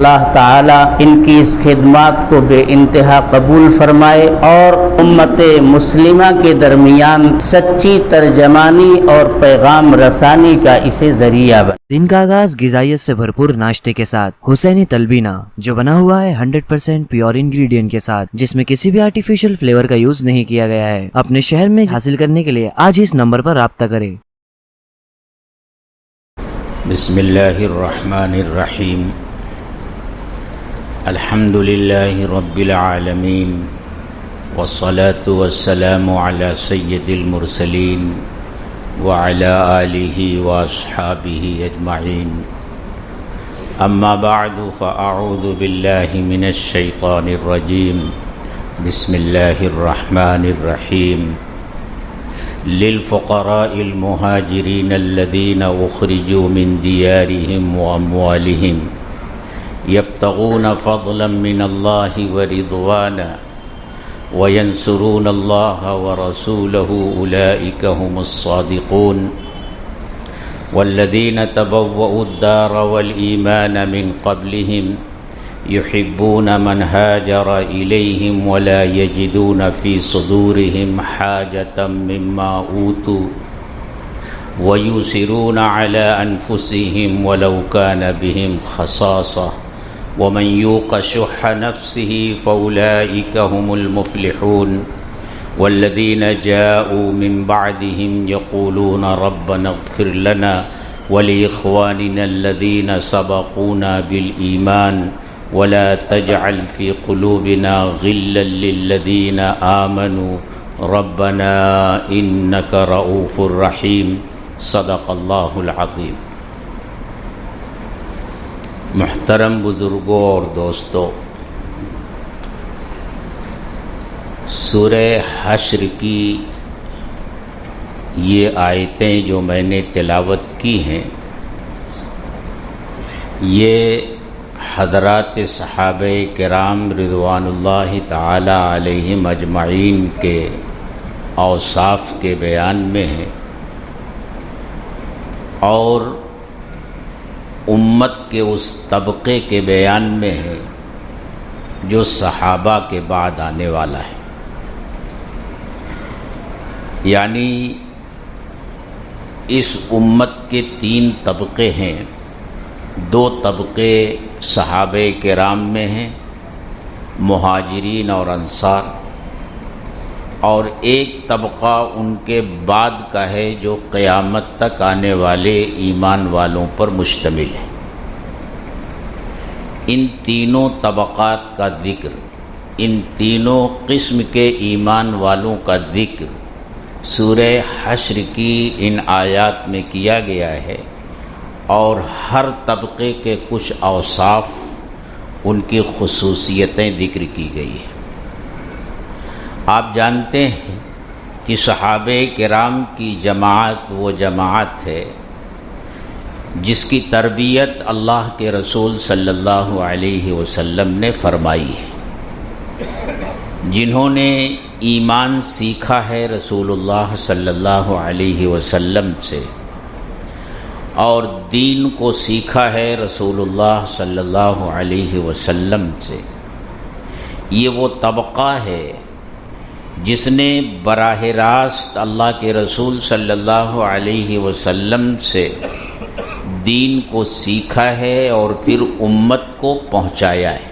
اللہ تعالیٰ ان کی اس خدمات کو بے انتہا قبول فرمائے اور امت مسلمہ کے درمیان سچی ترجمانی اور پیغام رسانی کا اسے ذریعہ بنے۔ دن کا آغاز غذائیت سے بھرپور ناشتے کے ساتھ حسینی تلبینہ، جو بنا ہوا ہے 100% پیور انگریڈینٹ کے ساتھ، جس میں کسی بھی آرٹیفیشل فلیور کا یوز نہیں کیا گیا ہے، اپنے شہر میں حاصل کرنے کے لیے آج اس نمبر پر رابطہ کریں۔ بسم اللہ الرحمن الرحیم، الحمد للہ رب العالمین، والصلاة والسلام علی سید المرسلین وعلی آلہ واصحابہ اجمعین، اما بعد فاعوذ باللہ من الشیطان الرجیم، بسم اللہ الرحمن الرحیم، للفقراء المہاجرین الذین اخرجوا من دیارہم واموالہم یبتغون فضلا من اللہ ورضوانا وینصرون اللہ ورسولہ اولئک هم الصادقون والذین تبوؤوا الدار والایمان من قبلہم يحبون من هاجر إليهم ولا يجدون في صدورهم حاجة مما أوتوا ويؤثرون على أنفسهم ولو كان بهم خصاصة ومن يوق شح نفسه فأولئك هم المفلحون والذين جاءوا من بعدهم يقولون ربنا اغفر لنا ولإخواننا الذين سبقونا بالإيمان ولا تجعل في قلوبنا غلا للذين آمنوا ربنا إنك رؤوف رحيم، صدق اللہ العظیم۔ محترم بزرگوں اور دوستو، سورہ حشر کی یہ آیتیں جو میں نے تلاوت کی ہیں، یہ حضرات صحابہ کرام رضوان اللہ تعالی علیہم اجمعین کے اوصاف کے بیان میں ہے اور امت کے اس طبقے کے بیان میں ہے جو صحابہ کے بعد آنے والا ہے۔ یعنی اس امت کے 3 طبقے ہیں، 2 طبقے صحابہ کرام میں ہیں، مہاجرین اور انصار، اور ایک طبقہ ان کے بعد کا ہے جو قیامت تک آنے والے ایمان والوں پر مشتمل ہے۔ ان تینوں طبقات کا ذکر، ان تینوں قسم کے ایمان والوں کا ذکر سورہ حشر کی ان آیات میں کیا گیا ہے، اور ہر طبقے کے کچھ اوصاف، ان کی خصوصیتیں ذکر کی گئی ہیں۔ آپ جانتے ہیں کہ صحابہ کرام کی جماعت وہ جماعت ہے جس کی تربیت اللہ کے رسول صلی اللہ علیہ وسلم نے فرمائی ہے، جنہوں نے ایمان سیکھا ہے رسول اللہ صلی اللہ علیہ وسلم سے، اور دین کو سیکھا ہے رسول اللہ صلی اللہ علیہ وسلم سے۔ یہ وہ طبقہ ہے جس نے براہ راست اللہ کے رسول صلی اللہ علیہ وسلم سے دین کو سیکھا ہے اور پھر امت کو پہنچایا ہے۔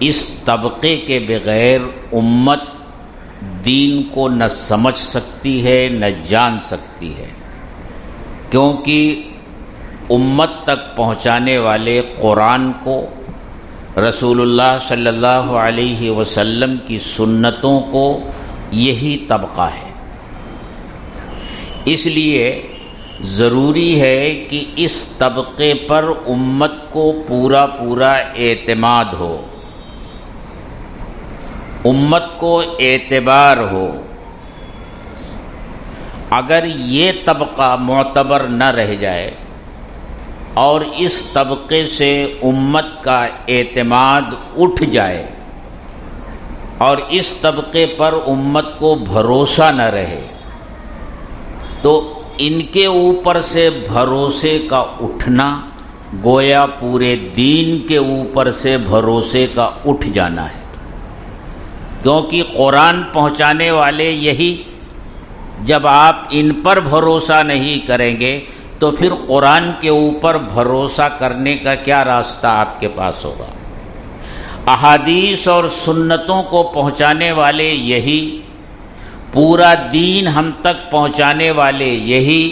اس طبقے کے بغیر امت دین کو نہ سمجھ سکتی ہے نہ جان سکتی ہے، کیونکہ امت تک پہنچانے والے قرآن کو، رسول اللہ صلی اللہ علیہ وسلم کی سنتوں کو، یہی طبقہ ہے۔ اس لیے ضروری ہے کہ اس طبقے پر امت کو پورا اعتماد ہو، امت کو اعتبار ہو۔ اگر یہ طبقہ معتبر نہ رہ جائے اور اس طبقے سے امت کا اعتماد اٹھ جائے اور اس طبقے پر امت کو بھروسہ نہ رہے، تو ان کے اوپر سے بھروسے کا اٹھنا گویا پورے دین کے اوپر سے بھروسے کا اٹھ جانا ہے، کیونکہ قرآن پہنچانے والے یہی، جب آپ ان پر بھروسہ نہیں کریں گے تو پھر قرآن کے اوپر بھروسہ کرنے کا کیا راستہ آپ کے پاس ہوگا؟ احادیث اور سنتوں کو پہنچانے والے یہی، پورا دین ہم تک پہنچانے والے یہی،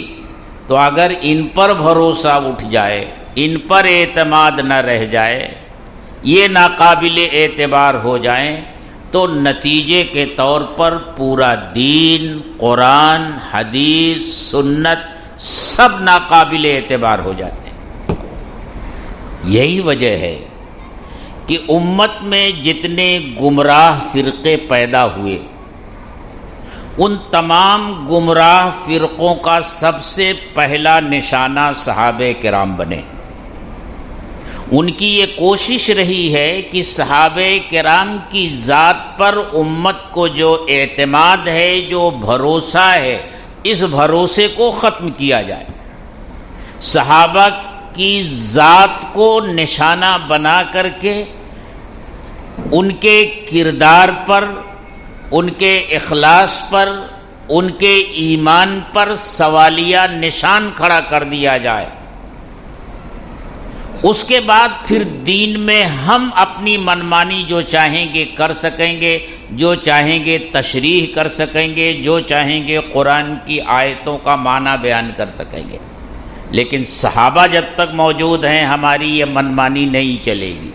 تو اگر ان پر بھروسہ اٹھ جائے، ان پر اعتماد نہ رہ جائے، یہ ناقابل اعتبار ہو جائیں، تو نتیجے کے طور پر پورا دین، قرآن، حدیث، سنت سب ناقابل اعتبار ہو جاتے ہیں۔ یہی وجہ ہے کہ امت میں جتنے گمراہ فرقے پیدا ہوئے، ان تمام گمراہ فرقوں کا سب سے پہلا نشانہ صحابہ کرام بنے۔ ان کی یہ کوشش رہی ہے کہ صحابہ کرام کی ذات پر امت کو جو اعتماد ہے، جو بھروسہ ہے، اس بھروسے کو ختم کیا جائے۔ صحابہ کی ذات کو نشانہ بنا کر کے ان کے کردار پر، ان کے اخلاص پر، ان کے ایمان پر سوالیہ نشان کھڑا کر دیا جائے۔ اس کے بعد پھر دین میں ہم اپنی منمانی جو چاہیں گے کر سکیں گے، جو چاہیں گے تشریح کر سکیں گے، جو چاہیں گے قرآن کی آیتوں کا معنی بیان کر سکیں گے، لیکن صحابہ جب تک موجود ہیں ہماری یہ منمانی نہیں چلے گی۔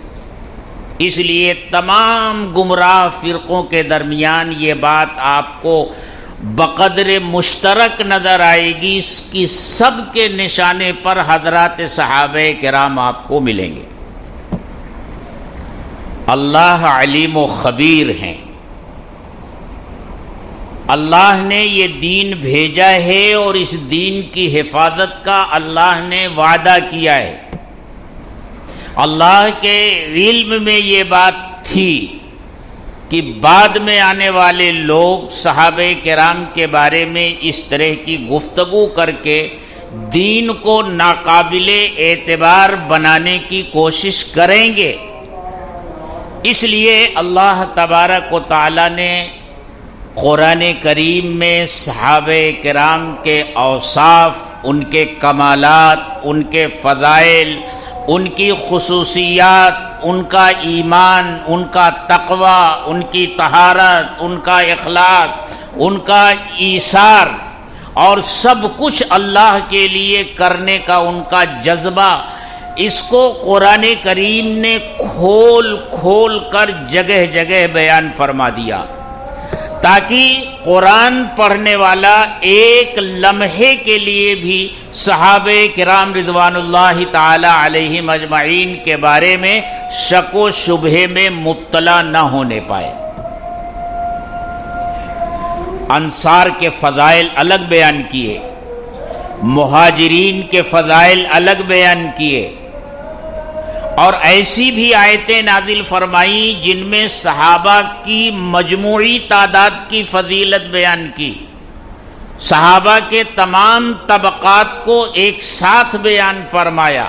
اس لیے تمام گمراہ فرقوں کے درمیان یہ بات آپ کو بقدر مشترک نظر آئے گی کہ سب کے نشانے پر حضرات صحابہ کرام آپ کو ملیں گے۔ اللہ علیم و خبیر ہیں، اللہ نے یہ دین بھیجا ہے اور اس دین کی حفاظت کا اللہ نے وعدہ کیا ہے۔ اللہ کے علم میں یہ بات تھی کہ بعد میں آنے والے لوگ صحابہ کرام کے بارے میں اس طرح کی گفتگو کر کے دین کو ناقابل اعتبار بنانے کی کوشش کریں گے۔ اس لیے اللہ تبارک و تعالی نے قرآن کریم میں صحابہ کرام کے اوصاف، ان کے کمالات، ان کے فضائل، ان کی خصوصیات، ان کا ایمان، ان کا تقوی، ان کی طہارت، ان کا اخلاص، ان کا ایثار اور سب کچھ اللہ کے لیے کرنے کا ان کا جذبہ، اس کو قرآن کریم نے کھول کھول کر جگہ جگہ بیان فرما دیا، تاکہ قرآن پڑھنے والا ایک لمحے کے لیے بھی صحابہ کرام رضوان اللہ تعالی علیہم اجمعین کے بارے میں شک و شبہے میں مبتلا نہ ہونے پائے۔ انصار کے فضائل الگ بیان کیے، مہاجرین کے فضائل الگ بیان کیے، اور ایسی بھی آیتیں نازل فرمائیں جن میں صحابہ کی مجموعی تعداد کی فضیلت بیان کی، صحابہ کے تمام طبقات کو ایک ساتھ بیان فرمایا۔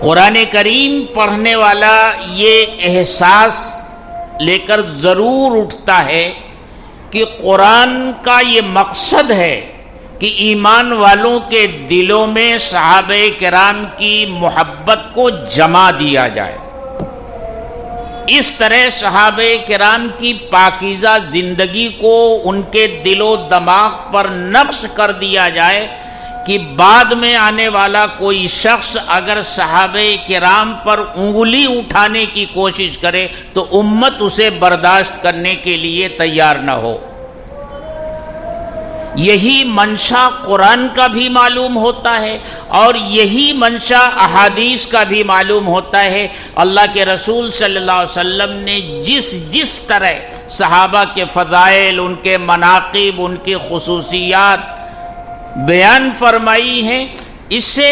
قرآن کریم پڑھنے والا یہ احساس لے کر ضرور اٹھتا ہے کہ قرآن کا یہ مقصد ہے کہ ایمان والوں کے دلوں میں صحابہ کرام کی محبت کو جما دیا جائے، اس طرح صحابہ کرام کی پاکیزہ زندگی کو ان کے دل و دماغ پر نقش کر دیا جائے کہ بعد میں آنے والا کوئی شخص اگر صحابہ کرام پر انگلی اٹھانے کی کوشش کرے تو امت اسے برداشت کرنے کے لیے تیار نہ ہو۔ یہی منشا قرآن کا بھی معلوم ہوتا ہے اور یہی منشا احادیث کا بھی معلوم ہوتا ہے۔ اللہ کے رسول صلی اللہ علیہ وسلم نے جس طرح صحابہ کے فضائل، ان کے مناقب، ان کی خصوصیات بیان فرمائی ہیں، اس سے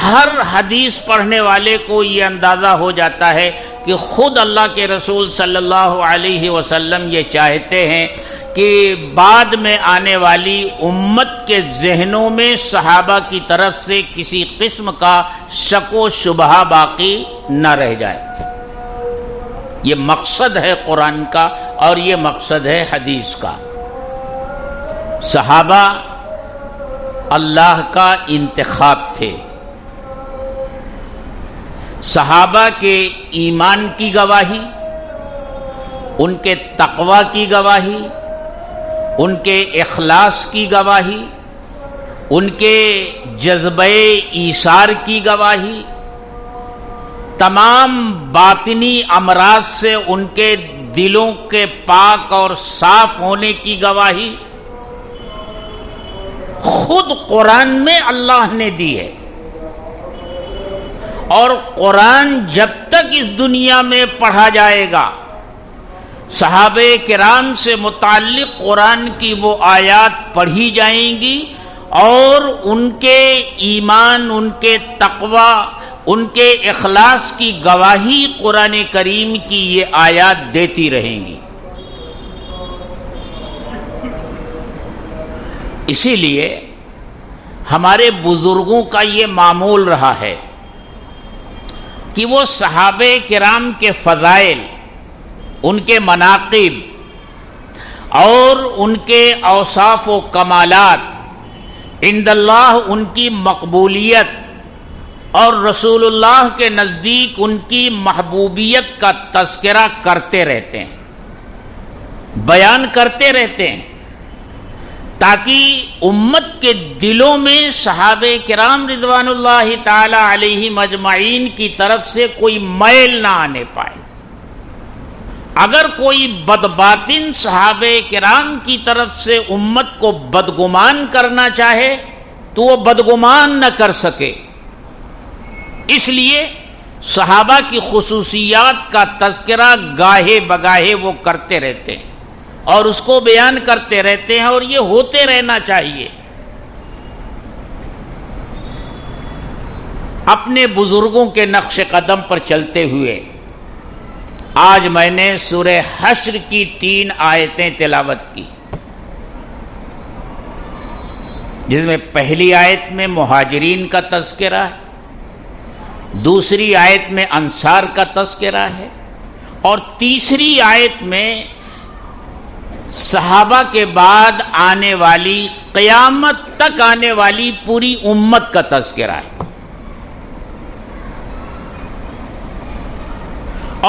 ہر حدیث پڑھنے والے کو یہ اندازہ ہو جاتا ہے کہ خود اللہ کے رسول صلی اللہ علیہ وسلم یہ چاہتے ہیں کہ بعد میں آنے والی امت کے ذہنوں میں صحابہ کی طرف سے کسی قسم کا شک و شبہ باقی نہ رہ جائے۔ یہ مقصد ہے قرآن کا اور یہ مقصد ہے حدیث کا۔ صحابہ اللہ کا انتخاب تھے۔ صحابہ کے ایمان کی گواہی، ان کے تقوی کی گواہی، ان کے اخلاص کی گواہی، ان کے جذبہ ایثار کی گواہی، تمام باطنی امراض سے ان کے دلوں کے پاک اور صاف ہونے کی گواہی خود قرآن میں اللہ نے دی ہے۔ اور قرآن جب تک اس دنیا میں پڑھا جائے گا، صحابہ کرام سے متعلق قرآن کی وہ آیات پڑھی جائیں گی اور ان کے ایمان، ان کے تقوی، ان کے اخلاص کی گواہی قرآن کریم کی یہ آیات دیتی رہیں گی۔ اسی لیے ہمارے بزرگوں کا یہ معمول رہا ہے کہ وہ صحابہ کرام کے فضائل، ان کے مناقب اور ان کے اوصاف و کمالات عند اللہ ان کی مقبولیت اور رسول اللہ کے نزدیک ان کی محبوبیت کا تذکرہ کرتے رہتے ہیں، بیان کرتے رہتے ہیں، تاکہ امت کے دلوں میں صحابہ کرام رضوان اللہ تعالی علیہم اجمعین کی طرف سے کوئی میل نہ آنے پائے۔ اگر کوئی بدباطن صحابہ کرام کی طرف سے امت کو بدگمان کرنا چاہے تو وہ بدگمان نہ کر سکے۔ اس لیے صحابہ کی خصوصیات کا تذکرہ گاہے بگاہے وہ کرتے رہتے ہیں اور اس کو بیان کرتے رہتے ہیں، اور یہ ہوتے رہنا چاہیے۔ اپنے بزرگوں کے نقش قدم پر چلتے ہوئے آج میں نے سورہ حشر کی 3 آیتیں تلاوت کی، جس میں پہلی آیت میں مہاجرین کا تذکرہ ہے، دوسری آیت میں انصار کا تذکرہ ہے، اور تیسری آیت میں صحابہ کے بعد آنے والی، قیامت تک آنے والی پوری امت کا تذکرہ ہے۔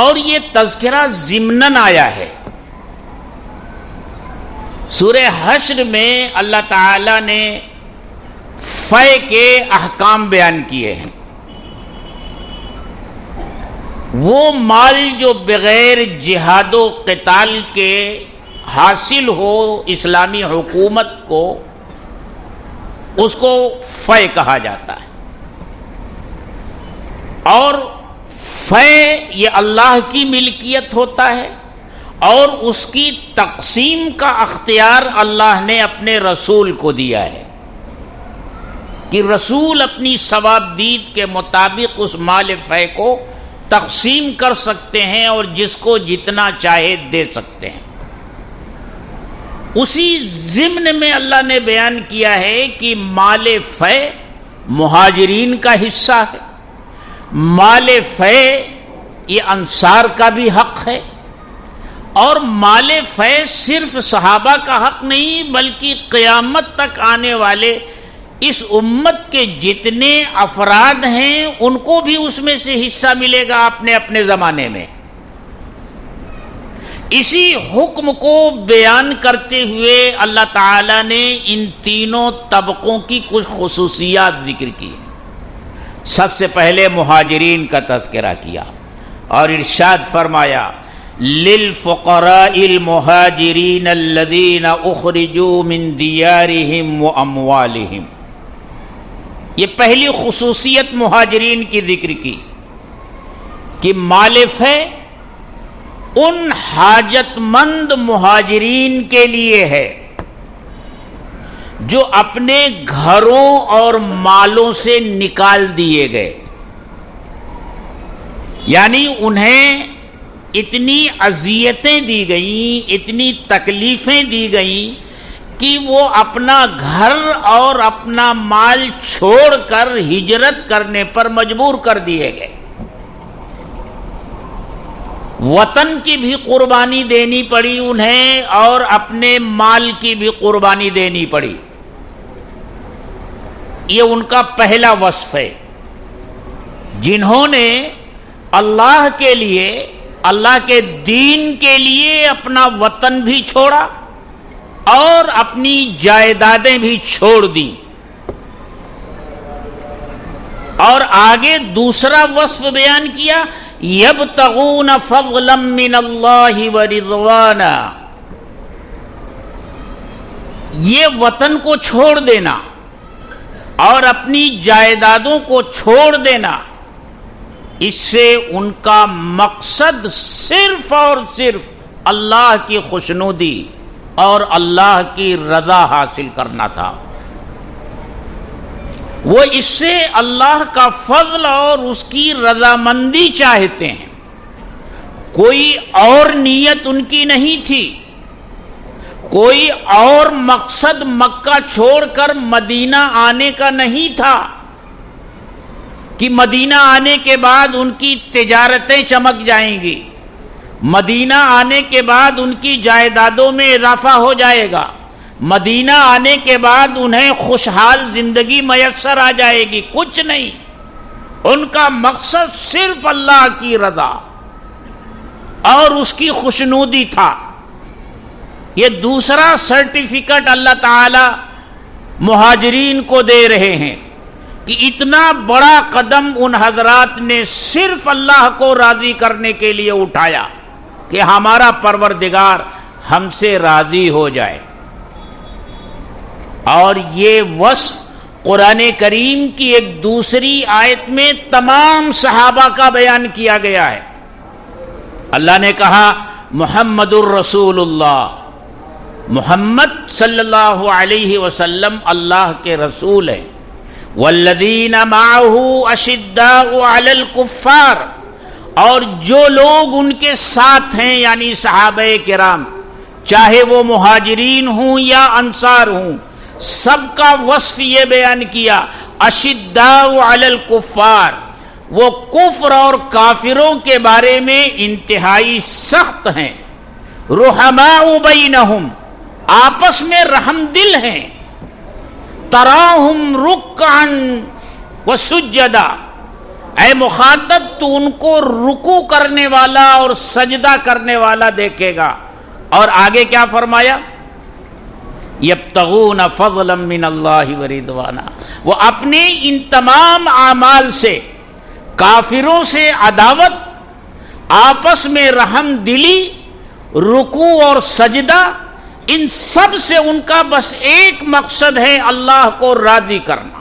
اور یہ تذکرہ ضمناً آیا ہے۔ سورہ حشر میں اللہ تعالی نے فے کے احکام بیان کیے ہیں۔ وہ مال جو بغیر جہاد و قتال کے حاصل ہو اسلامی حکومت کو، اس کو فے کہا جاتا ہے۔ اور فے یہ اللہ کی ملکیت ہوتا ہے، اور اس کی تقسیم کا اختیار اللہ نے اپنے رسول کو دیا ہے کہ رسول اپنی ثوابدید کے مطابق اس مال فے کو تقسیم کر سکتے ہیں اور جس کو جتنا چاہے دے سکتے ہیں۔ اسی ضمن میں اللہ نے بیان کیا ہے کہ مال فے مہاجرین کا حصہ ہے، مال فے یہ انصار کا بھی حق ہے، اور مال فے صرف صحابہ کا حق نہیں بلکہ قیامت تک آنے والے اس امت کے جتنے افراد ہیں ان کو بھی اس میں سے حصہ ملے گا اپنے اپنے زمانے میں۔ اسی حکم کو بیان کرتے ہوئے اللہ تعالی نے ان تینوں طبقوں کی کچھ خصوصیات ذکر کی۔ سب سے پہلے مہاجرین کا تذکرہ کیا اور ارشاد فرمایا للفقراء المہاجرین الذین اخرجوا من دیارہم واموالہم۔ یہ پہلی خصوصیت مہاجرین کی ذکر کی کہ مال فے ان حاجت مند مہاجرین کے لیے ہے جو اپنے گھروں اور مالوں سے نکال دیے گئے، یعنی انہیں اتنی اذیتیں دی گئیں، اتنی تکلیفیں دی گئیں کہ وہ اپنا گھر اور اپنا مال چھوڑ کر ہجرت کرنے پر مجبور کر دیے گئے. وطن کی بھی قربانی دینی پڑی انہیں اور اپنے مال کی بھی قربانی دینی پڑی. یہ ان کا پہلا وصف ہے، جنہوں نے اللہ کے لیے، اللہ کے دین کے لیے اپنا وطن بھی چھوڑا اور اپنی جائیدادیں بھی چھوڑ دیں. اور آگے دوسرا وصف بیان کیا، یبتغون فضلا من اللہ ورضوانا. یہ وطن کو چھوڑ دینا اور اپنی جائیدادوں کو چھوڑ دینا، اس سے ان کا مقصد صرف اور صرف اللہ کی خوشنودی اور اللہ کی رضا حاصل کرنا تھا. وہ اس سے اللہ کا فضل اور اس کی رضامندی چاہتے ہیں. کوئی اور نیت ان کی نہیں تھی، کوئی اور مقصد مکہ چھوڑ کر مدینہ آنے کا نہیں تھا کہ مدینہ آنے کے بعد ان کی تجارتیں چمک جائیں گی، مدینہ آنے کے بعد ان کی جائیدادوں میں اضافہ ہو جائے گا، مدینہ آنے کے بعد انہیں خوشحال زندگی میسر آ جائے گی. کچھ نہیں، ان کا مقصد صرف اللہ کی رضا اور اس کی خوشنودی تھا. یہ دوسرا سرٹیفکیٹ اللہ تعالی مہاجرین کو دے رہے ہیں کہ اتنا بڑا قدم ان حضرات نے صرف اللہ کو راضی کرنے کے لیے اٹھایا کہ ہمارا پروردگار ہم سے راضی ہو جائے. اور یہ وصف قرآن کریم کی ایک دوسری آیت میں تمام صحابہ کا بیان کیا گیا ہے. اللہ نے کہا محمد الرسول اللہ، محمد صلی اللہ علیہ وسلم اللہ کے رسول ہیں. والذین معہ اشداء علی الکفار، اور جو لوگ ان کے ساتھ ہیں یعنی صحابہ کرام، چاہے وہ مہاجرین ہوں یا انصار ہوں، سب کا وصف یہ بیان کیا اشداء علی الکفار. وہ کفر اور کافروں کے بارے میں انتہائی سخت ہیں. رحماء بینہم، آپس میں رحم دل ہیں. تراہم رکعا وسجدا، اے مخاطب تو ان کو رکوع کرنے والا اور سجدہ کرنے والا دیکھے گا. اور آگے کیا فرمایا؟ یبتغون فضلا من اللہ ورضوانا. وہ اپنے ان تمام اعمال سے، کافروں سے عداوت، آپس میں رحم دلی، رکوع اور سجدہ، ان سب سے ان کا بس ایک مقصد ہے اللہ کو راضی کرنا،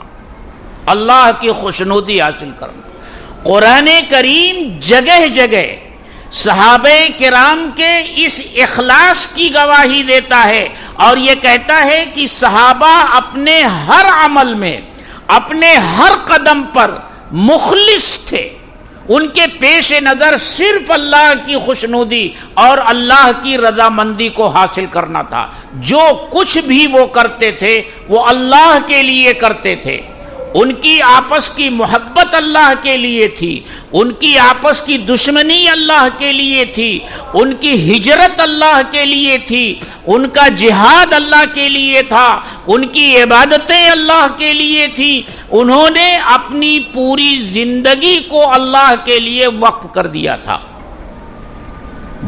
اللہ کی خوشنودی حاصل کرنا. قرآن کریم جگہ جگہ صحابہ کرام کے اس اخلاص کی گواہی دیتا ہے اور یہ کہتا ہے کہ صحابہ اپنے ہر عمل میں، اپنے ہر قدم پر مخلص تھے. ان کے پیش نظر صرف اللہ کی خوشنودی اور اللہ کی رضامندی کو حاصل کرنا تھا. جو کچھ بھی وہ کرتے تھے وہ اللہ کے لیے کرتے تھے. ان کی آپس کی محبت اللہ کے لیے تھی، ان کی آپس کی دشمنی اللہ کے لیے تھی، ان کی ہجرت اللہ کے لیے تھی، ان کا جہاد اللہ کے لیے تھا، ان کی عبادتیں اللہ کے لیے تھی. انہوں نے اپنی پوری زندگی کو اللہ کے لیے وقف کر دیا تھا.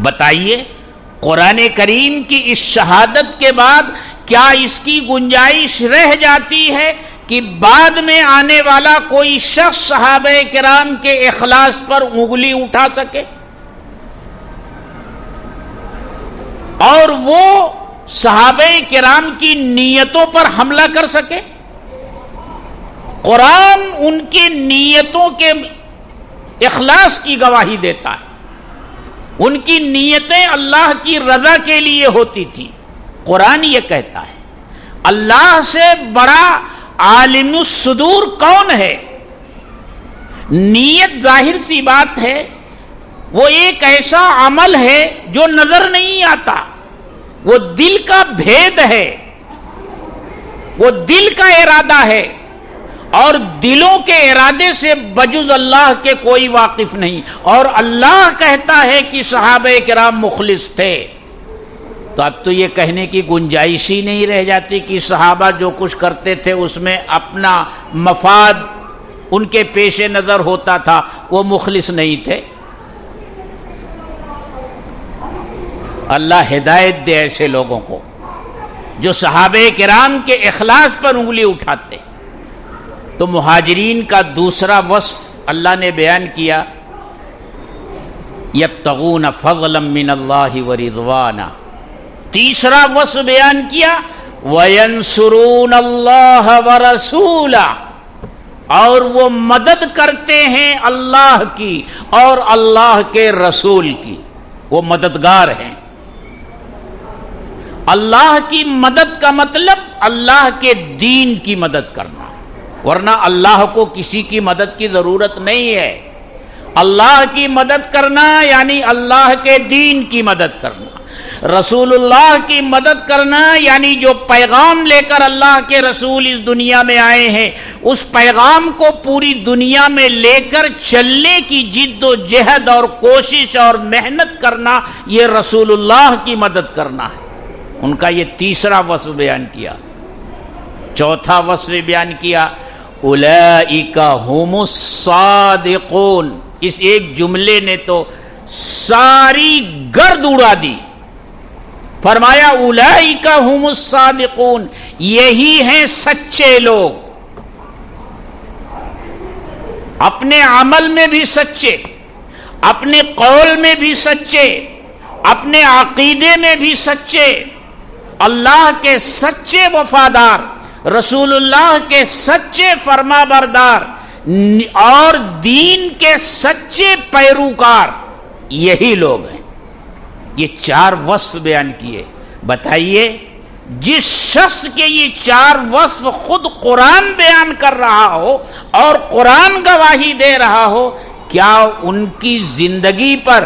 بتائیے قرآن کریم کی اس شہادت کے بعد کیا اس کی گنجائش رہ جاتی ہے کہ بعد میں آنے والا کوئی شخص صحابہ کرام کے اخلاص پر انگلی اٹھا سکے اور وہ صحابہ کرام کی نیتوں پر حملہ کر سکے؟ قرآن ان کی نیتوں کے اخلاص کی گواہی دیتا ہے. ان کی نیتیں اللہ کی رضا کے لیے ہوتی تھی. قرآن یہ کہتا ہے اللہ سے بڑا عالم الصدور کون ہے؟ نیت ظاہر سی بات ہے وہ ایک ایسا عمل ہے جو نظر نہیں آتا، وہ دل کا بھید ہے، وہ دل کا ارادہ ہے، اور دلوں کے ارادے سے بجز اللہ کے کوئی واقف نہیں۔ اور اللہ کہتا ہے کہ صحابہ کرام مخلص تھے، تو اب تو یہ کہنے کی گنجائش ہی نہیں رہ جاتی کہ صحابہ جو کچھ کرتے تھے اس میں اپنا مفاد ان کے پیش نظر ہوتا تھا، وہ مخلص نہیں تھے۔ اللہ ہدایت دے ایسے لوگوں کو جو صحابہ کرام کے اخلاص پر انگلی اٹھاتے۔ تو مہاجرین کا دوسرا وصف اللہ نے بیان کیا، یبتغون فضلا من اللہ ورضوانا۔ تیسرا وصف بیان کیا، وینصرون اللہ ورسولہ، اور وہ مدد کرتے ہیں اللہ کی اور اللہ کے رسول کی، وہ مددگار ہیں۔ اللہ کی مدد کا مطلب اللہ کے دین کی مدد کرنا، ورنہ اللہ کو کسی کی مدد کی ضرورت نہیں ہے۔ اللہ کی مدد کرنا یعنی اللہ کے دین کی مدد کرنا، رسول اللہ کی مدد کرنا یعنی جو پیغام لے کر اللہ کے رسول اس دنیا میں آئے ہیں اس پیغام کو پوری دنیا میں لے کر چلنے کی جد و جہد اور کوشش اور محنت کرنا، یہ رسول اللہ کی مدد کرنا ہے۔ ان کا یہ تیسرا وصف بیان کیا۔ چوتھا وصف بیان کیا، اولئک ھم الصادقون۔ اس ایک جملے نے تو ساری گرد اڑا دی۔ فرمایا اولئک ھم الصادقون، یہی ہیں سچے لوگ، اپنے عمل میں بھی سچے، اپنے قول میں بھی سچے، اپنے عقیدے میں بھی سچے، اللہ کے سچے وفادار، رسول اللہ کے سچے فرما بردار اور دین کے سچے پیروکار، یہی لوگ ہیں۔ یہ چار وصف بیان کیے۔ بتائیے جس شخص کے یہ چار وصف خود قرآن بیان کر رہا ہو اور قرآن گواہی دے رہا ہو، کیا ان کی زندگی پر،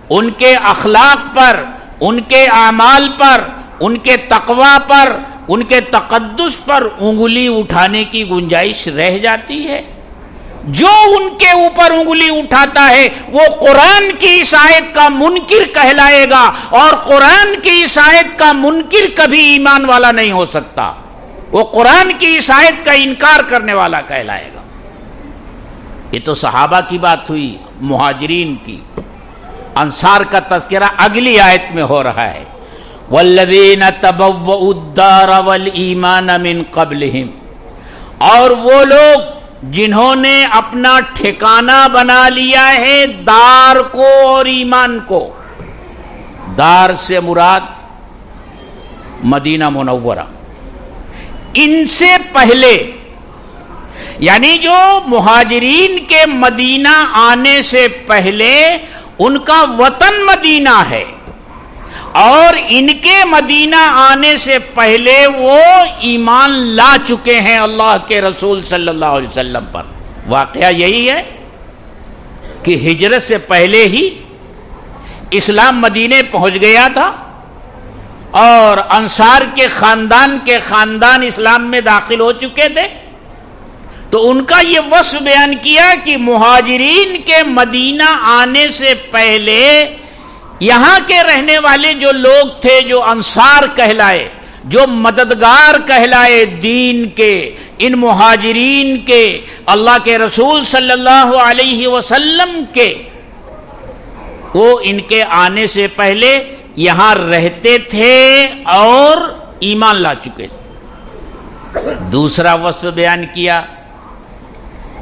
ان کے اخلاق پر، ان کے اعمال پر، ان کے تقوی پر، ان کے تقدس پر انگلی اٹھانے کی گنجائش رہ جاتی ہے؟ جو ان کے اوپر انگلی اٹھاتا ہے وہ قرآن کی اس آیت کا منکر کہلائے گا، اور قرآن کی اس آیت کا منکر کبھی ایمان والا نہیں ہو سکتا، وہ قرآن کی اس آیت کا انکار کرنے والا کہلائے گا۔ یہ تو صحابہ کی بات ہوئی، مہاجرین کی۔ انصار کا تذکرہ اگلی آیت میں ہو رہا ہے، والذین تبوؤوا الدار والایمان من قبلہم، اور وہ لوگ جنہوں نے اپنا ٹھکانہ بنا لیا ہے دار کو اور ایمان کو۔ دار سے مراد مدینہ منورہ، ان سے پہلے یعنی جو مہاجرین کے مدینہ آنے سے پہلے ان کا وطن مدینہ ہے، اور ان کے مدینہ آنے سے پہلے وہ ایمان لا چکے ہیں اللہ کے رسول صلی اللہ علیہ وسلم پر۔ واقعہ یہی ہے کہ ہجرت سے پہلے ہی اسلام مدینے پہنچ گیا تھا، اور انصار کے خاندان اسلام میں داخل ہو چکے تھے۔ تو ان کا یہ وصف بیان کیا کہ مہاجرین کے مدینہ آنے سے پہلے یہاں کے رہنے والے جو لوگ تھے، جو انصار کہلائے، جو مددگار کہلائے دین کے، ان مہاجرین کے، اللہ کے رسول صلی اللہ علیہ وسلم کے، وہ ان کے آنے سے پہلے یہاں رہتے تھے اور ایمان لا چکے تھے۔ دوسرا وصف بیان کیا،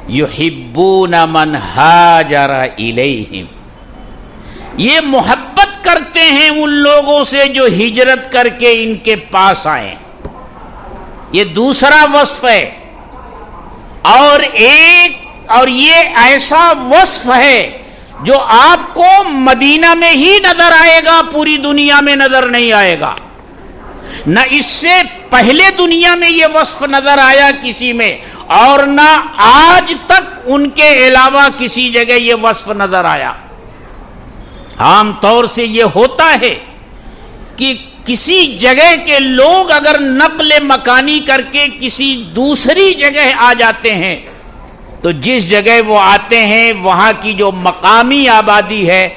یحبون من ہاجر الیہم، یہ محبت کرتے ہیں ان لوگوں سے جو ہجرت کر کے ان کے پاس آئے۔ یہ دوسرا وصف ہے، اور یہ ایسا وصف ہے جو آپ کو مدینہ میں ہی نظر آئے گا، پوری دنیا میں نظر نہیں آئے گا۔ نہ اس سے پہلے دنیا میں یہ وصف نظر آیا کسی میں، اور نہ آج تک ان کے علاوہ کسی جگہ یہ وصف نظر آیا۔ عام طور سے یہ ہوتا ہے کہ کسی جگہ کے لوگ اگر نقل مکانی کر کے کسی دوسری جگہ آ جاتے ہیں تو جس جگہ وہ آتے ہیں وہاں کی جو مقامی آبادی ہے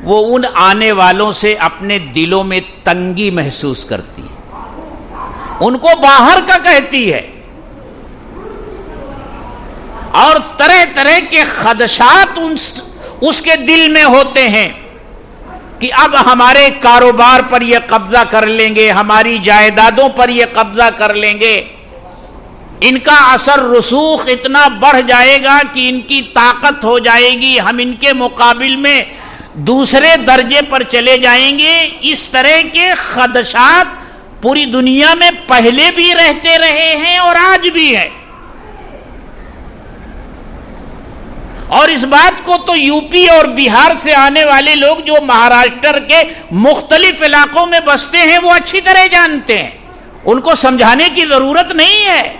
وہ ان آنے والوں سے اپنے دلوں میں تنگی محسوس کرتی ہے، ان کو باہر کا کہتی ہے، اور طرح طرح کے خدشات اس کے دل میں ہوتے ہیں کہ اب ہمارے کاروبار پر یہ قبضہ کر لیں گے، ہماری جائیدادوں پر یہ قبضہ کر لیں گے، ان کا اثر رسوخ اتنا بڑھ جائے گا کہ ان کی طاقت ہو جائے گی، ہم ان کے مقابل میں دوسرے درجے پر چلے جائیں گے۔ اس طرح کے خدشات پوری دنیا میں پہلے بھی رہتے رہے ہیں اور آج بھی ہیں، اور اس بات کو تو یو پی اور بہار سے آنے والے لوگ جو مہاراشٹر کے مختلف علاقوں میں بستے ہیں وہ اچھی طرح جانتے ہیں، ان کو سمجھانے کی ضرورت نہیں ہے۔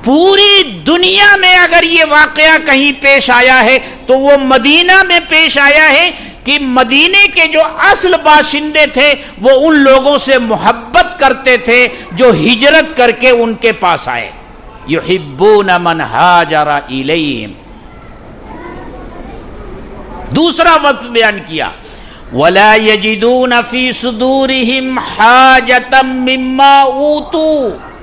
پوری دنیا میں اگر یہ واقعہ کہیں پیش آیا ہے تو وہ مدینہ میں پیش آیا ہے کہ مدینے کے جو اصل باشندے تھے وہ ان لوگوں سے محبت کرتے تھے جو ہجرت کر کے ان کے پاس آئے۔ یحبون من ہاجر الیہم۔ دوسرا وصف بیان کیا، ولا یجدون فی صدورہم حاجۃ مما اوتوا۔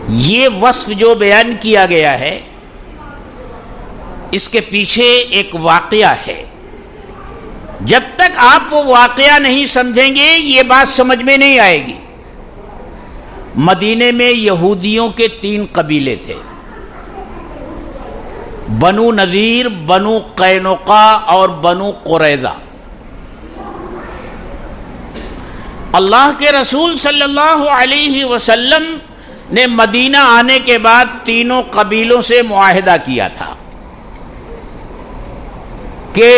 یہ وصف جو بیان کیا گیا ہے اس کے پیچھے ایک واقعہ ہے، جب تک آپ وہ واقعہ نہیں سمجھیں گے یہ بات سمجھ میں نہیں آئے گی۔ مدینے میں یہودیوں کے 3 قبیلے تھے، بنو نذیر، بنو قینقاع اور بنو قریظہ۔ اللہ کے رسول صلی اللہ علیہ وسلم نے مدینہ آنے کے بعد تینوں قبیلوں سے معاہدہ کیا تھا کہ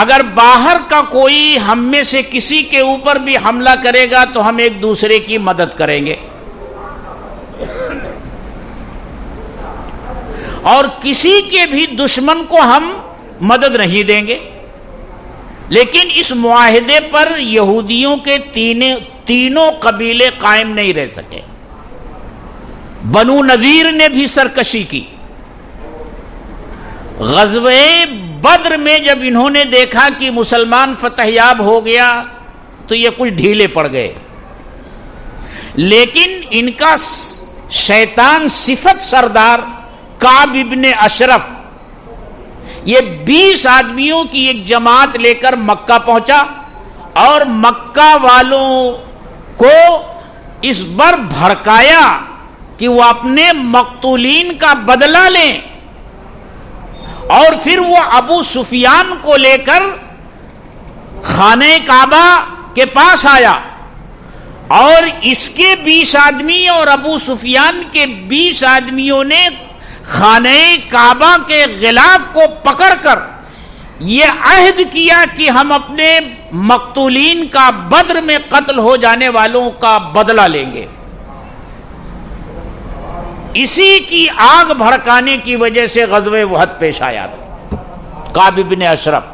اگر باہر کا کوئی ہم میں سے کسی کے اوپر بھی حملہ کرے گا تو ہم ایک دوسرے کی مدد کریں گے، اور کسی کے بھی دشمن کو ہم مدد نہیں دیں گے۔ لیکن اس معاہدے پر یہودیوں کے تینوں قبیلے قائم نہیں رہ سکے۔ بنو نذیر نے بھی سرکشی کی۔ غزوہ بدر میں جب انہوں نے دیکھا کہ مسلمان فتح یاب ہو گیا تو یہ کچھ ڈھیلے پڑ گئے، لیکن ان کا شیطان صفت سردار کعب ابن اشرف یہ 20 آدمیوں کی ایک جماعت لے کر مکہ پہنچا اور مکہ والوں کو اس پر بھڑکایا کہ وہ اپنے مقتولین کا بدلہ لیں، اور پھر وہ ابو سفیان کو لے کر خانہ کعبہ کے پاس آیا، اور اس کے 20 آدمی اور ابو سفیان کے 20 آدمیوں نے خانہ کعبہ کے غلاف کو پکڑ کر یہ عہد کیا کہ ہم اپنے مقتولین کا بدر میں قتل ہو جانے والوں کا بدلہ لیں گے۔ اسی کی آگ بھڑکانے کی وجہ سے غزوہ احد پیش آیا تھا، کعب بن اشرف۔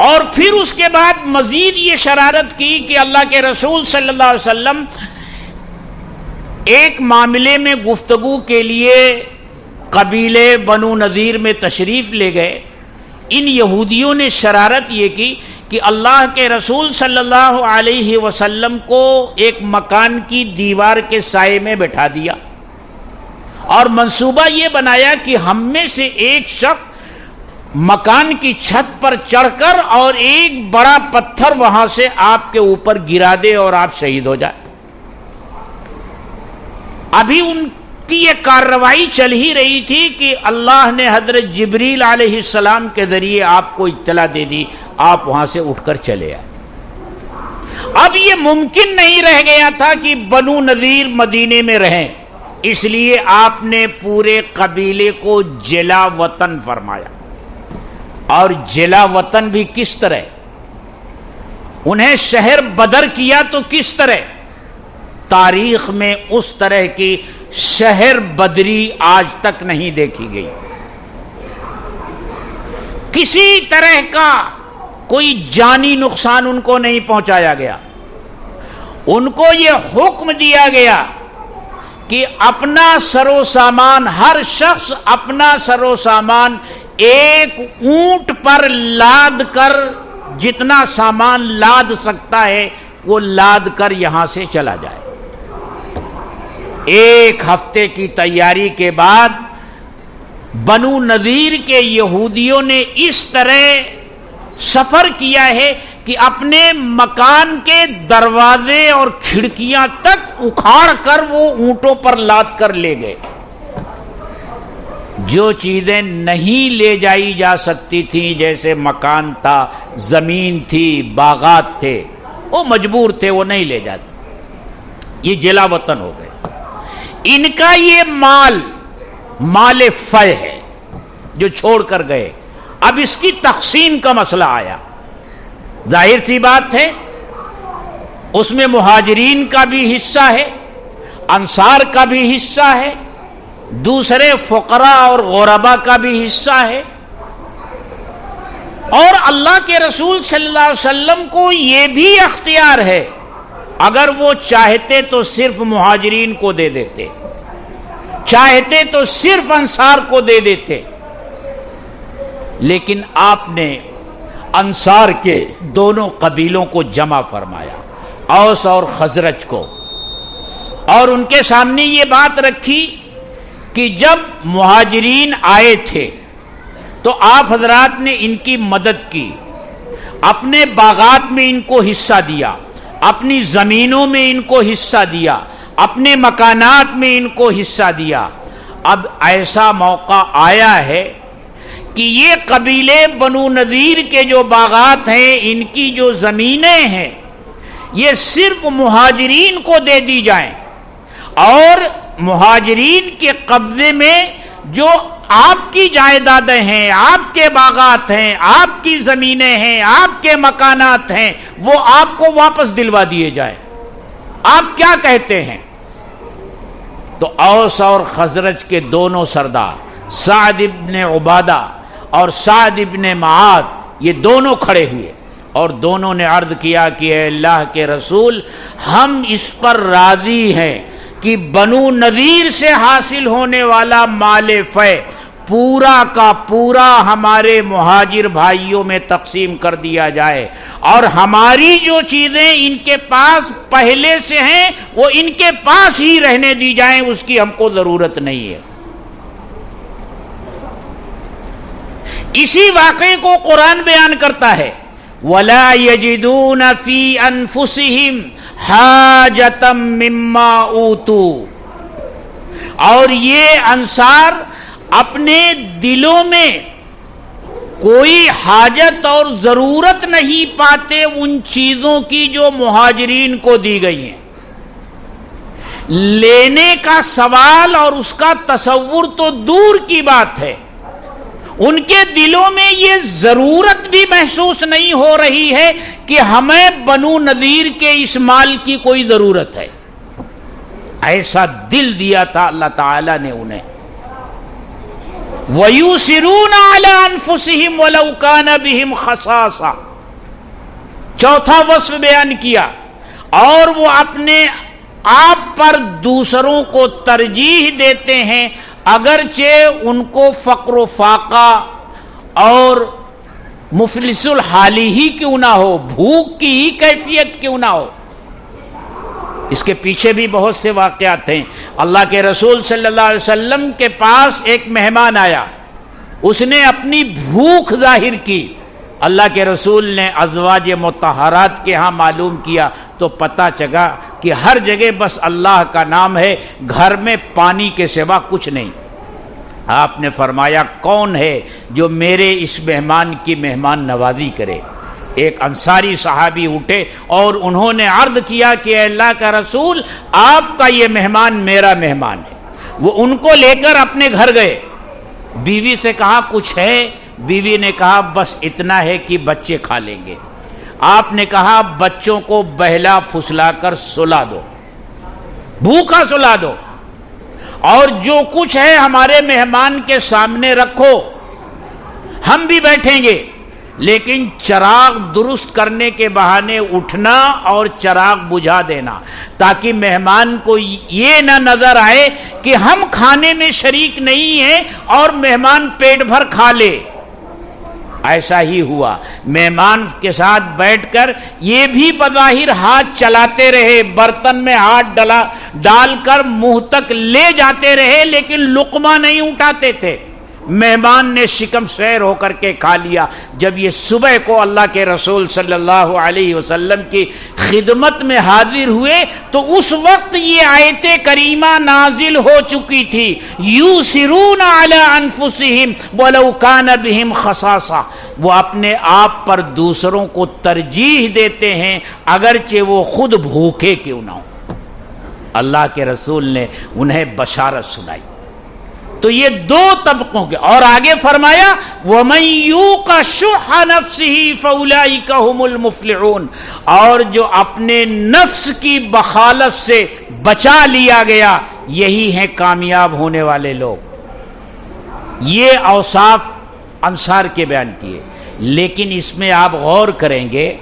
اور پھر اس کے بعد مزید یہ شرارت کی کہ اللہ کے رسول صلی اللہ علیہ وسلم ایک معاملے میں گفتگو کے لیے قبیلے بنو نذیر میں تشریف لے گئے۔ ان یہودیوں نے شرارت یہ کی کہ اللہ کے رسول صلی اللہ علیہ وسلم کو ایک مکان کی دیوار کے سائے میں بٹھا دیا، اور منصوبہ یہ بنایا کہ ہم میں سے ایک شخص مکان کی چھت پر چڑھ کر اور ایک بڑا پتھر وہاں سے آپ کے اوپر گرا دے اور آپ شہید ہو جائے۔ ابھی ان کی یہ کارروائی چل ہی رہی تھی کہ اللہ نے حضرت جبریل علیہ السلام کے ذریعے آپ کو اطلاع دے دی، آپ وہاں سے اٹھ کر چلے آئے۔ اب یہ ممکن نہیں رہ گیا تھا کہ بنو نذیر مدینے میں رہیں، اس لیے آپ نے پورے قبیلے کو جلا وطن فرمایا۔ اور جلا وطن بھی کس طرح؟ انہیں شہر بدر کیا تو کس طرح؟ تاریخ میں اس طرح کی شہر بدری آج تک نہیں دیکھی گئی۔ کسی طرح کا کوئی جانی نقصان ان کو نہیں پہنچایا گیا. ان کو یہ حکم دیا گیا کہ اپنا سر و سامان، ہر شخص اپنا سر و سامان ایک اونٹ پر لاد کر جتنا سامان لاد سکتا ہے وہ لاد کر یہاں سے چلا جائے. ایک ہفتے کی تیاری کے بعد بنو نذیر کے یہودیوں نے اس طرح سفر کیا ہے کہ اپنے مکان کے دروازے اور کھڑکیاں تک اکھاڑ کر وہ اونٹوں پر لاد کر لے گئے. جو چیزیں نہیں لے جائی جا سکتی تھیں، جیسے مکان تھا، زمین تھی، باغات تھے، وہ مجبور تھے، وہ نہیں لے جا سکتے. یہ جلا وطن ہو گئے. ان کا یہ مال فے ہے جو چھوڑ کر گئے. اب اس کی تقسیم کا مسئلہ آیا. ظاہر سی بات ہے اس میں مہاجرین کا بھی حصہ ہے، انصار کا بھی حصہ ہے، دوسرے فقراء اور غرباء کا بھی حصہ ہے. اور اللہ کے رسول صلی اللہ علیہ وسلم کو یہ بھی اختیار ہے، اگر وہ چاہتے تو صرف مہاجرین کو دے دیتے، چاہتے تو صرف انصار کو دے دیتے. لیکن آپ نے انصار کے دونوں قبیلوں کو جمع فرمایا، اوس اور خزرج کو، اور ان کے سامنے یہ بات رکھی کہ جب مہاجرین آئے تھے تو آپ حضرات نے ان کی مدد کی، اپنے باغات میں ان کو حصہ دیا، اپنی زمینوں میں ان کو حصہ دیا، اپنے مکانات میں ان کو حصہ دیا. اب ایسا موقع آیا ہے کہ یہ قبیلے بنو نذیر کے جو باغات ہیں، ان کی جو زمینیں ہیں، یہ صرف مہاجرین کو دے دی جائیں، اور مہاجرین کے قبضے میں جو آپ کی جائیدادیں ہیں، آپ کے باغات ہیں، آپ کی زمینیں ہیں، آپ کے مکانات ہیں، وہ آپ کو واپس دلوا دیے جائیں. آپ کیا کہتے ہیں؟ تو اوس اور خزرج کے دونوں سردار سعد ابن عبادہ اور سعد ابن معاذ، یہ دونوں کھڑے ہوئے اور دونوں نے عرض کیا کہ اے اللہ کے رسول، ہم اس پر راضی ہیں کہ بنو نذیر سے حاصل ہونے والا مال فے پورا کا پورا ہمارے مہاجر بھائیوں میں تقسیم کر دیا جائے، اور ہماری جو چیزیں ان کے پاس پہلے سے ہیں وہ ان کے پاس ہی رہنے دی جائیں، اس کی ہم کو ضرورت نہیں ہے. اسی واقعے کو قرآن بیان کرتا ہے، وَلَا يَجِدُونَ فِي أَنفُسِهِمْ حَاجَةً مِّمَّا أُوتُوا. اور یہ انصار اپنے دلوں میں کوئی حاجت اور ضرورت نہیں پاتے ان چیزوں کی جو مہاجرین کو دی گئی ہیں. لینے کا سوال اور اس کا تصور تو دور کی بات ہے، ان کے دلوں میں یہ ضرورت بھی محسوس نہیں ہو رہی ہے کہ ہمیں بنو نذیر کے اس مال کی کوئی ضرورت ہے. ایسا دل دیا تھا اللہ تعالی نے انہیں. وَيُسِرُونَ عَلَىٰ أَنفُسِهِمْ وَلَوْ كَانَ بِهِمْ خَصَاصَةٌ. چوتھا وصف بیان کیا، اور وہ اپنے آپ پر دوسروں کو ترجیح دیتے ہیں اگرچہ ان کو فقر و فاقہ اور مفلس الحالی ہی کیوں نہ ہو، بھوک کی ہی کیفیت کیوں نہ ہو. اس کے پیچھے بھی بہت سے واقعات ہیں. اللہ کے رسول صلی اللہ علیہ وسلم کے پاس ایک مہمان آیا، اس نے اپنی بھوک ظاہر کی. اللہ کے رسول نے ازواج مطہرات کے ہاں معلوم کیا تو پتہ چلا کہ ہر جگہ بس اللہ کا نام ہے، گھر میں پانی کے سوا کچھ نہیں. آپ نے فرمایا کون ہے جو میرے اس مہمان کی مہمان نوازی کرے؟ ایک انصاری صحابی اٹھے اور انہوں نے عرض کیا کہ اے اللہ کا رسول، آپ کا یہ مہمان میرا مہمان ہے. وہ ان کو لے کر اپنے گھر گئے. بیوی سے کہا کچھ ہے؟ بیوی نے کہا بس اتنا ہے کہ بچے کھا لیں گے. آپ نے کہا بچوں کو بہلا پھسلا کر سلا دو، بھوکا سلا دو، اور جو کچھ ہے ہمارے مہمان کے سامنے رکھو. ہم بھی بیٹھیں گے، لیکن چراغ درست کرنے کے بہانے اٹھنا اور چراغ بجھا دینا، تاکہ مہمان کو یہ نہ نظر آئے کہ ہم کھانے میں شریک نہیں ہیں اور مہمان پیٹ بھر کھا لے۔ ایسا ہی ہوا، مہمان کے ساتھ بیٹھ کر یہ بھی بظاہر ہاتھ چلاتے رہے، برتن میں ہاتھ ڈال کر منہ تک لے جاتے رہے، لیکن لقمہ نہیں اٹھاتے تھے۔ مہمان نے شکم سیر ہو کر کے کھا لیا۔ جب یہ صبح کو اللہ کے رسول صلی اللہ علیہ وسلم کی خدمت میں حاضر ہوئے تو اس وقت یہ آیت کریمہ نازل ہو چکی تھی، یوسرون علی انفسہم ولو کان بہم خصاصہ، وہ اپنے آپ پر دوسروں کو ترجیح دیتے ہیں اگرچہ وہ خود بھوکے کیوں نہ ہوں۔ اللہ کے رسول نے انہیں بشارت سنائی۔ تو یہ دو طبقوں کے، اور آگے فرمایا وَمَن يُوقَ شُحَّ نَفْسِهِ فَأُولَئِكَ هُمُ الْمُفْلِحُونَ، اور جو اپنے نفس کی بخالت سے بچا لیا گیا یہی ہیں کامیاب ہونے والے لوگ۔ یہ اوصاف انصار کے بیان کیے، لیکن اس میں آپ غور کریں گے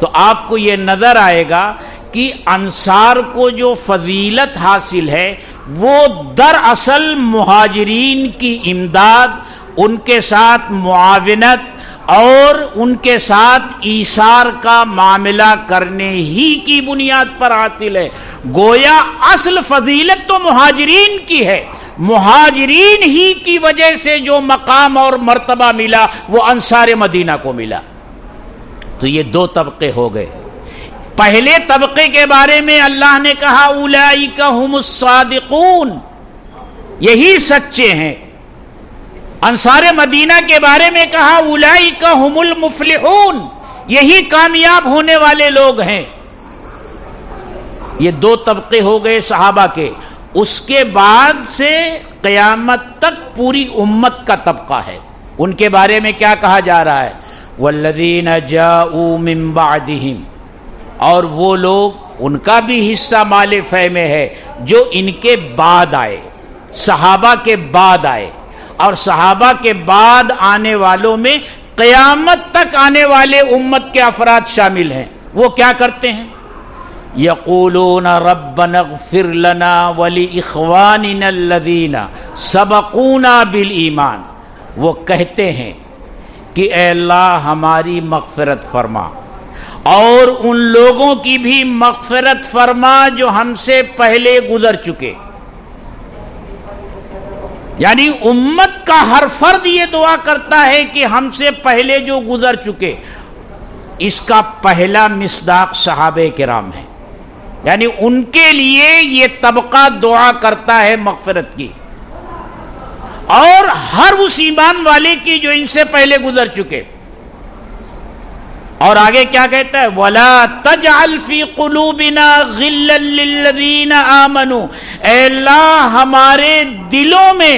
تو آپ کو یہ نظر آئے گا کہ انصار کو جو فضیلت حاصل ہے وہ دراصل مہاجرین کی امداد، ان کے ساتھ معاونت اور ان کے ساتھ ایثار کا معاملہ کرنے ہی کی بنیاد پر حاصل ہے۔ گویا اصل فضیلت تو مہاجرین کی ہے، مہاجرین ہی کی وجہ سے جو مقام اور مرتبہ ملا وہ انصار مدینہ کو ملا۔ تو یہ دو طبقے ہو گئے۔ پہلے طبقے کے بارے میں اللہ نے کہا اولئک ہم الصادقون، یہی سچے ہیں۔ انصار مدینہ کے بارے میں کہا اولئک ہم المفلحون، یہی کامیاب ہونے والے لوگ ہیں۔ یہ دو طبقے ہو گئے صحابہ کے۔ اس کے بعد سے قیامت تک پوری امت کا طبقہ ہے۔ ان کے بارے میں کیا کہا جا رہا ہے؟ والذین جاءوا من بعدہم، اور وہ لوگ، ان کا بھی حصہ مال فہ میں ہے جو ان کے بعد آئے، صحابہ کے بعد آئے، اور صحابہ کے بعد آنے والوں میں قیامت تک آنے والے امت کے افراد شامل ہیں۔ وہ کیا کرتے ہیں؟ یقولون ربنا اغفر لنا ولاخواننا الذین سبقونا بالایمان، وہ کہتے ہیں کہ اے اللہ ہماری مغفرت فرما اور ان لوگوں کی بھی مغفرت فرما جو ہم سے پہلے گزر چکے۔ یعنی امت کا ہر فرد یہ دعا کرتا ہے کہ ہم سے پہلے جو گزر چکے۔ اس کا پہلا مصداق صحابہ کرام ہے، یعنی ان کے لیے یہ طبقہ دعا کرتا ہے مغفرت کی، اور ہر اس ایمان والے کی جو ان سے پہلے گزر چکے۔ اور آگے کیا کہتا ہے؟ وَلَا تَجْعَلْ فِي قُلُوبِنَا غِلًّا لِّلَّذِينَ آمَنُوا، اے اللہ ہمارے دلوں میں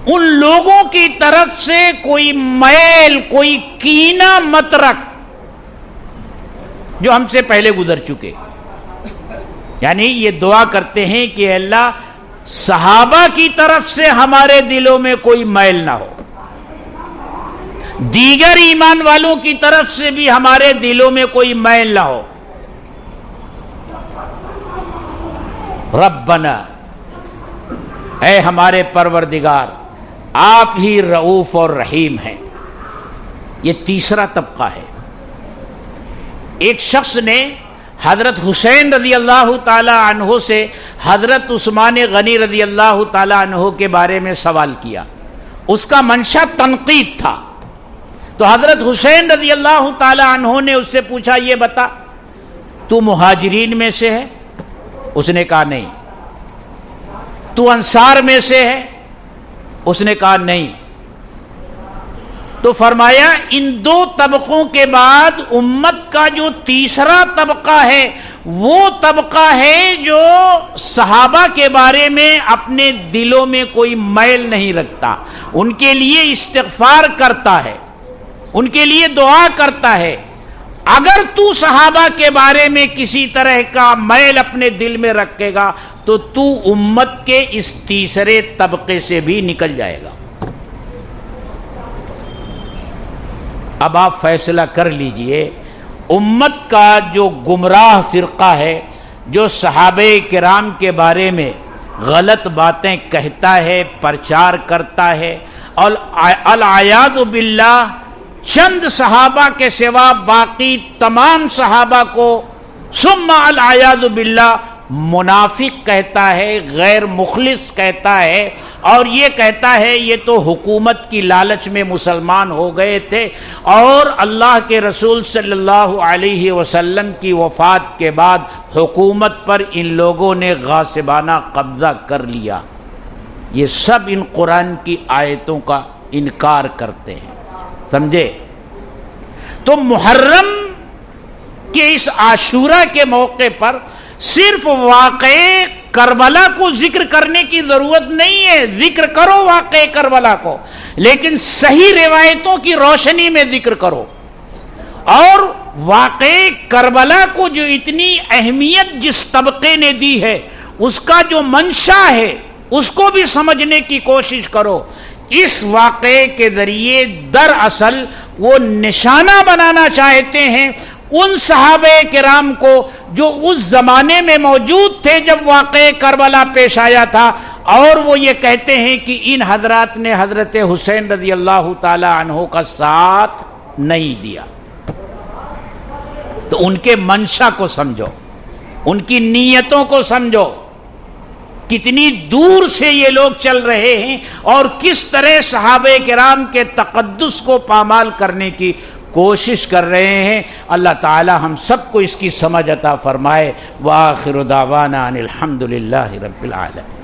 ان لوگوں کی طرف سے کوئی میل، کوئی کینہ مت رکھ جو ہم سے پہلے گزر چکے۔ یعنی یہ دعا کرتے ہیں کہ اے اللہ صحابہ کی طرف سے ہمارے دلوں میں کوئی میل نہ ہو، دیگر ایمان والوں کی طرف سے بھی ہمارے دلوں میں کوئی میل نہ ہو۔ ربنا، اے ہمارے پروردگار، آپ ہی رؤوف اور رحیم ہیں۔ یہ تیسرا طبقہ ہے۔ ایک شخص نے حضرت حسین رضی اللہ تعالی عنہ سے حضرت عثمان غنی رضی اللہ تعالی عنہ کے بارے میں سوال کیا۔ اس کا منشا تنقید تھا۔ تو حضرت حسین رضی اللہ تعالی عنہ نے اس سے پوچھا، یہ بتا تو مہاجرین میں سے ہے؟ اس نے کہا نہیں۔ تو انصار میں سے ہے؟ اس نے کہا نہیں۔ تو فرمایا ان دو طبقوں کے بعد امت کا جو تیسرا طبقہ ہے وہ طبقہ ہے جو صحابہ کے بارے میں اپنے دلوں میں کوئی میل نہیں رکھتا، ان کے لیے استغفار کرتا ہے، ان کے لیے دعا کرتا ہے۔ اگر تو صحابہ کے بارے میں کسی طرح کا میل اپنے دل میں رکھے گا تو تو امت کے اس تیسرے طبقے سے بھی نکل جائے گا۔ اب آپ فیصلہ کر لیجئے، امت کا جو گمراہ فرقہ ہے، جو صحابہ کرام کے بارے میں غلط باتیں کہتا ہے، پرچار کرتا ہے، اور العیاذ باللہ چند صحابہ کے سوا باقی تمام صحابہ کو ثم العیاذ باللہ منافق کہتا ہے، غیر مخلص کہتا ہے، اور یہ کہتا ہے یہ تو حکومت کی لالچ میں مسلمان ہو گئے تھے، اور اللہ کے رسول صلی اللہ علیہ وسلم کی وفات کے بعد حکومت پر ان لوگوں نے غاصبانہ قبضہ کر لیا۔ یہ سب ان قرآن کی آیتوں کا انکار کرتے ہیں، سمجھے؟ تو محرم کے اس عاشورہ کے موقع پر صرف واقعے کربلا کو ذکر کرنے کی ضرورت نہیں ہے، ذکر کرو واقعے کربلا کو، لیکن صحیح روایتوں کی روشنی میں ذکر کرو، اور واقعے کربلا کو جو اتنی اہمیت جس طبقے نے دی ہے اس کا جو منشا ہے اس کو بھی سمجھنے کی کوشش کرو۔ اس واقعے کے ذریعے دراصل وہ نشانہ بنانا چاہتے ہیں ان صحابہ کرام کو جو اس زمانے میں موجود تھے جب واقعہ کربلا پیش آیا تھا، اور وہ یہ کہتے ہیں کہ ان حضرات نے حضرت حسین رضی اللہ تعالی عنہ کا ساتھ نہیں دیا۔ تو ان کے منشا کو سمجھو، ان کی نیتوں کو سمجھو، کتنی دور سے یہ لوگ چل رہے ہیں اور کس طرح صحابہ کرام کے تقدس کو پامال کرنے کی کوشش کر رہے ہیں۔ اللہ تعالی ہم سب کو اس کی سمجھ عطا فرمائے۔ وآخر دعوانا ان الحمد للہ رب العالمین۔